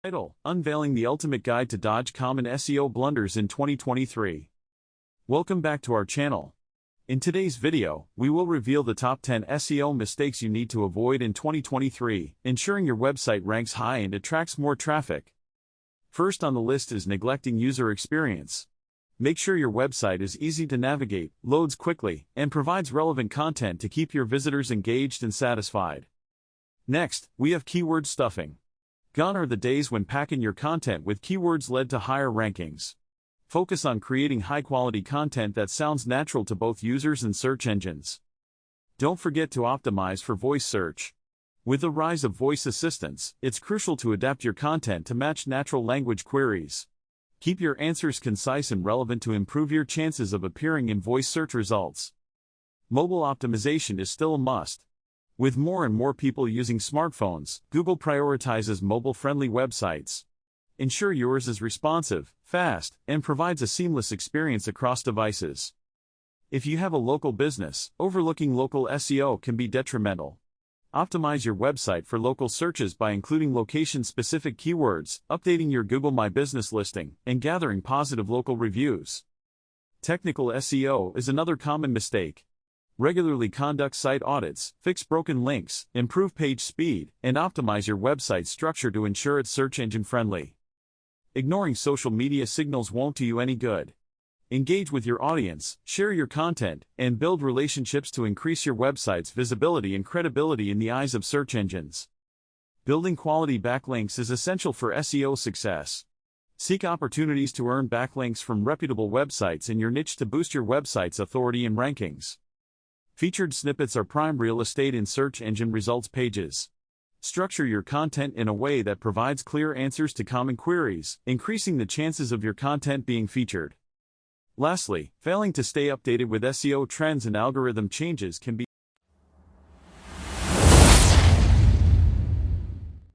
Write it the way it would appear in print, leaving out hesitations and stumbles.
Title: Unveiling the Ultimate Guide to Dodge Common SEO Blunders in 2023. Welcome back to our channel. In today's video, we will reveal the top 10 SEO mistakes you need to avoid in 2023, ensuring your website ranks high and attracts more traffic. First on the list is neglecting user experience. Make sure your website is easy to navigate, loads quickly, and provides relevant content to keep your visitors engaged and satisfied. Next, we have keyword stuffing. Gone are the days when packing your content with keywords led to higher rankings. Focus on creating high-quality content that sounds natural to both users and search engines. Don't forget to optimize for voice search. With the rise of voice assistants, it's crucial to adapt your content to match natural language queries. Keep your answers concise and relevant to improve your chances of appearing in voice search results. Mobile optimization is still a must. With more and more people using smartphones, Google prioritizes mobile-friendly websites. Ensure yours is responsive, fast, and provides a seamless experience across devices. If you have a local business, overlooking local SEO can be detrimental. Optimize your website for local searches by including location-specific keywords, updating your Google My Business listing, and gathering positive local reviews. Technical SEO is another common mistake. Regularly conduct site audits, fix broken links, improve page speed, and optimize your website structure to ensure it's search engine friendly. Ignoring social media signals won't do you any good. Engage with your audience, share your content, and build relationships to increase your website's visibility and credibility in the eyes of search engines. Building quality backlinks is essential for SEO success. Seek opportunities to earn backlinks from reputable websites in your niche to boost your website's authority and rankings. Featured snippets are prime real estate in search engine results pages. Structure your content in a way that provides clear answers to common queries, increasing the chances of your content being featured. Lastly, failing to stay updated with SEO trends and algorithm changes can be